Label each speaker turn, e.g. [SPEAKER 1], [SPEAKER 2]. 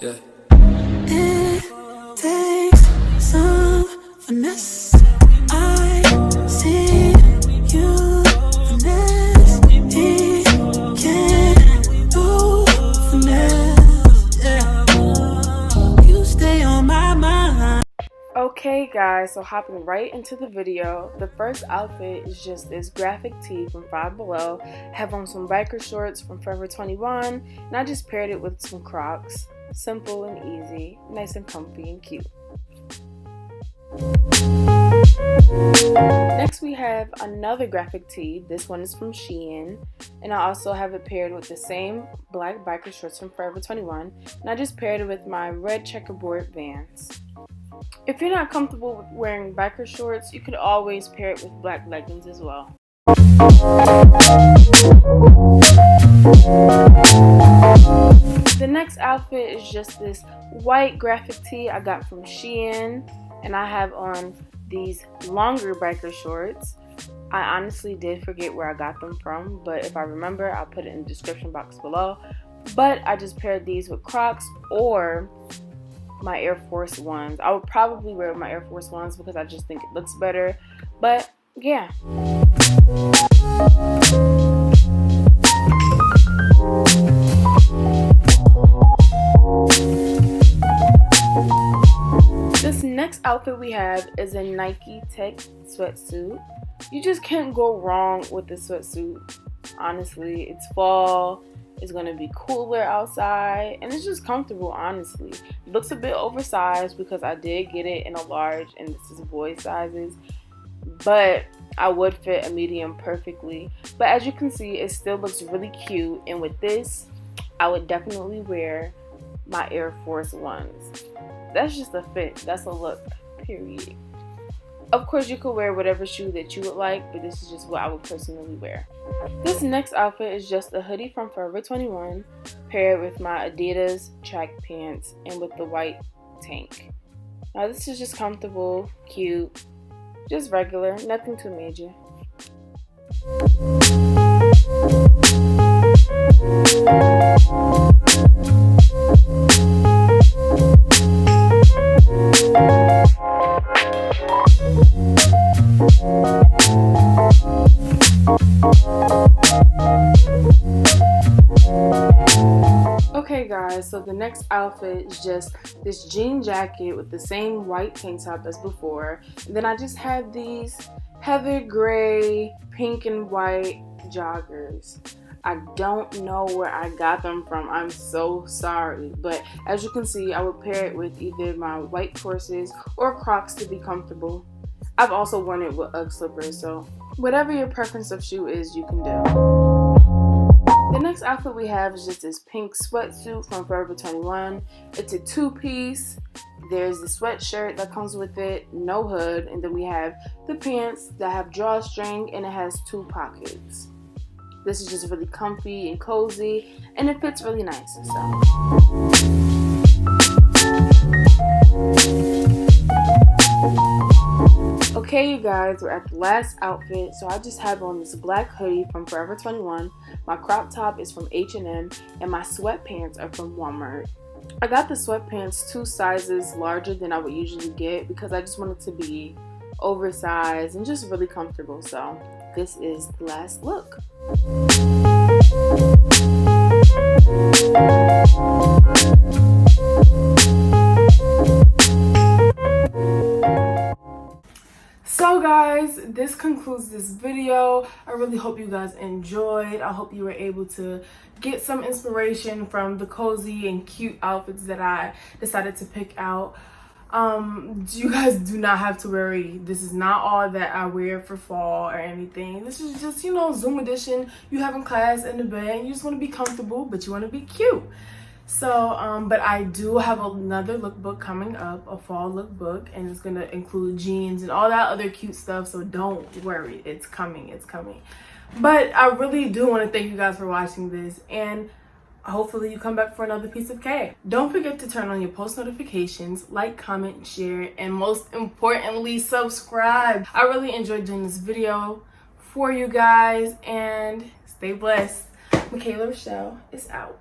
[SPEAKER 1] Yeah.
[SPEAKER 2] It takes some finesse. I see you finesse. He can't do finesse. Yeah. You stay on my mind.
[SPEAKER 3] Okay guys, so hopping right into the video, the first outfit is just this graphic tee from Five Below. I have on some biker shorts from Forever 21, and I just paired it with some Crocs. Simple and easy, nice and comfy and cute. Next we have another graphic tee. This one is from Shein, and I also have it paired with the same black biker shorts from Forever 21, and I just paired it with my red checkerboard Vans. If you're not comfortable with wearing biker shorts, you could always pair it with black leggings as well. The next outfit is just this white graphic tee I got from Shein, and I have on these longer biker shorts. I honestly did forget where I got them from, but if I remember, I'll put it in the description box below. But I just paired these with Crocs or my Air Force Ones. I would probably wear my Air Force Ones because I just think it looks better. But yeah. This next outfit we have is a Nike Tech sweatsuit. You just can't go wrong with this sweatsuit. Honestly, it's fall. It's going to be cooler outside, and it's just comfortable, honestly. It looks a bit oversized because I did get it in a large, and this is boy sizes, but I would fit a medium perfectly. But as you can see, it still looks really cute, and with this, I would definitely wear my Air Force Ones. That's just a fit. That's a look, period. Of course, you could wear whatever shoe that you would like, but this is just what I would personally wear. This next outfit is just a hoodie from Forever 21 paired with my Adidas track pants and with the white tank. Now this is just comfortable, cute, just regular, nothing too major. Okay guys, so the next outfit is just this jean jacket with the same white tank top as before. And then I just have these heather gray, pink and white joggers. I don't know where I got them from. I'm so sorry. But as you can see, I would pair it with either my white Corsets or Crocs to be comfortable. I've also worn it with UGG slippers, so whatever your preference of shoe is, you can do. The next outfit we have is just this pink sweatsuit from Forever 21. It's a two-piece. There's the sweatshirt that comes with it, no hood, and then we have the pants that have drawstring and it has two pockets. This is just really comfy and cozy, and it fits really nice. Okay you guys, we're at the last outfit. So I just have on this black hoodie from Forever 21. My crop top is from H&M, and my sweatpants are from Walmart. I got the sweatpants 2 sizes larger than I would usually get because I just wanted to be oversized and just really comfortable. So this is the last look. So guys, this concludes this video. I really hope you guys enjoyed. I hope you were able to get some inspiration from the cozy and cute outfits that I decided to pick out. You guys do not have to worry. This is not all that I wear for fall or anything. This is just, you know, Zoom edition. You having class in the bed and you just want to be comfortable, but you want to be cute. So, but I do have another lookbook coming up, a fall lookbook, and it's going to include jeans and all that other cute stuff. So don't worry, it's coming, it's coming. But I really do want to thank you guys for watching this, and hopefully you come back for another piece of cake. Don't forget to turn on your post notifications, like, comment, share, and most importantly, subscribe. I really enjoyed doing this video for you guys, and stay blessed. Mikaylah Rochelle is out.